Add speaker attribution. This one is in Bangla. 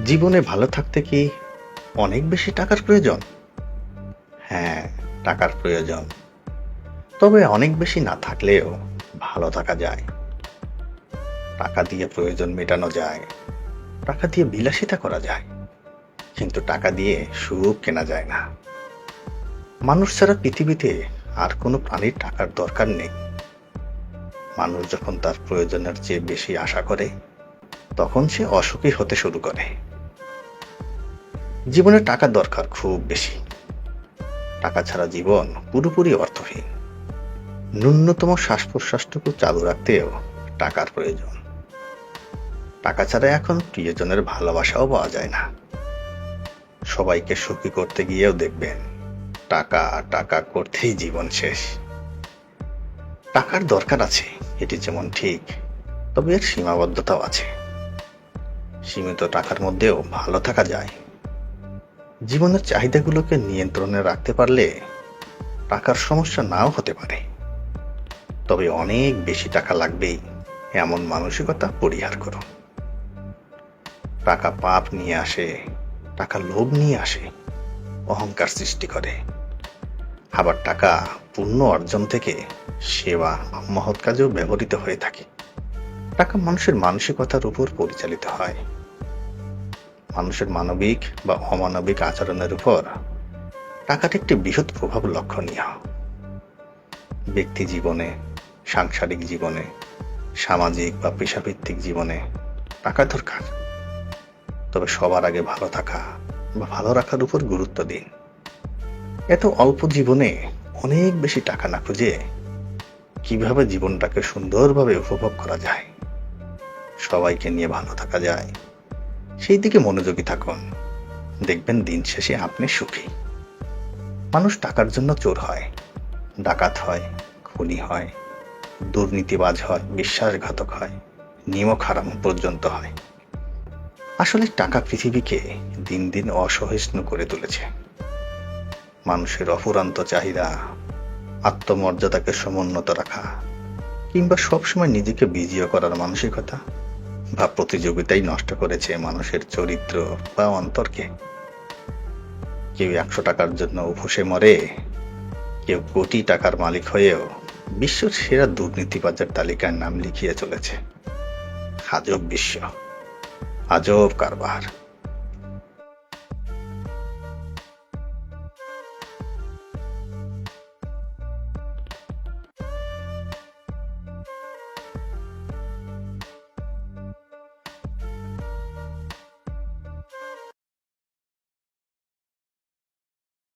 Speaker 1: জীবনে ভালো থাকতে কি অনেক বেশি টাকার প্রয়োজন? হ্যাঁ, টাকার প্রয়োজন। তবে অনেক বেশি না থাকলেও ভালো থাকা যায়। টাকা দিয়ে প্রয়োজন মেটানো যায়, টাকা দিয়ে বিলাসিতা করা যায়, কিন্তু টাকা দিয়ে সুখ কেনা যায় না। মানুষ ছাড়া পৃথিবীতে আর কোনো প্রাণীর টাকার দরকার নেই। মানুষ যখন তার প্রয়োজনের চেয়ে বেশি আশা করে, তখন সে অসুখী হতে শুরু করে। জীবনে টাকার দরকার খুব বেশি। টাকা ছাড়া জীবন পুরোপুরি অর্থহীন। ন্যূনতম শ্বাস প্রশ্বাসটুকু চালু রাখতেও টাকার প্রয়োজন। টাকা ছাড়া এখন প্রিয়জনের ভালোবাসাও পাওয়া যায় না। সবাইকে সুখী করতে গিয়েও দেখবেন টাকা টাকা করতেই জীবন শেষ। টাকার দরকার আছে, এটি যেমন ঠিক, তবে এর সীমাবদ্ধতাও আছে। সীমিত টাকার মধ্যেও ভালো থাকা যায়। জীবনের চাহিদাগুলোকে নিয়ন্ত্রণে রাখতে পারলে টাকার সমস্যা নাও হতে পারে। তবে অনেক বেশি টাকা লাগবেই এমন মানসিকতা পরিহার করুন। টাকা পাপ নিয়ে আসে, টাকা লোভ নিয়ে আসে, অহংকার সৃষ্টি করে। আবার টাকা পুণ্য অর্জন থেকে সেবা মহৎ কাজেও ব্যবহৃত হয়ে থাকে। টাকা মানুষের মানসিকতার উপর পরিচালিত হয়। মানুষের মানবিক বা অমানবিক আচরণের উপর টাকার একটি বৃহৎ প্রভাব লক্ষণীয়। ব্যক্তি জীবনে, সাংসারিক জীবনে, সামাজিক বা পেশাভিত্তিক জীবনে টাকা দরকার। তবে সবার আগে ভালো থাকা বা ভালো রাখার উপর গুরুত্ব দিন। এত অল্প জীবনে অনেক বেশি টাকা না খুঁজে কিভাবে জীবনটাকে সুন্দরভাবে উপভোগ করা যায়, সবাইকে নিয়ে ভালো থাকা যায়, সেই দিকে মনোযোগী থাকুন। দেখবেন দিন শেষে আপনি সুখী। মানুষ টাকার জন্য চোর হয়, ডাকাত হয়, খুনি হয়, দুর্নীতিবাজ হয়, বিশ্বাসঘাতক হয়, নিমক হারাম পর্যন্ত হয়। আসলে টাকা পৃথিবীকে দিন দিন অসহিষ্ণু করে তুলেছে। মানুষের অফুরন্ত চাহিদা, আত্মমর্যাদাকে সমুন্নত রাখা, কিংবা সবসময় নিজেকে বিজয় করার মানসিকতা বা প্রতিযোগিতাই নষ্ট করেছে মানুষের চরিত্র বা অন্তরকে। কেউ 100 টাকার জন্য উপসে মরে, কেউ কোটি টাকার মালিক হয়েও বিশ্বের সেরা দুর্নীতিবাজের তালিকায় নাম লিখিয়ে চলেছে। আজব বিশ্ব, আজব কারবার।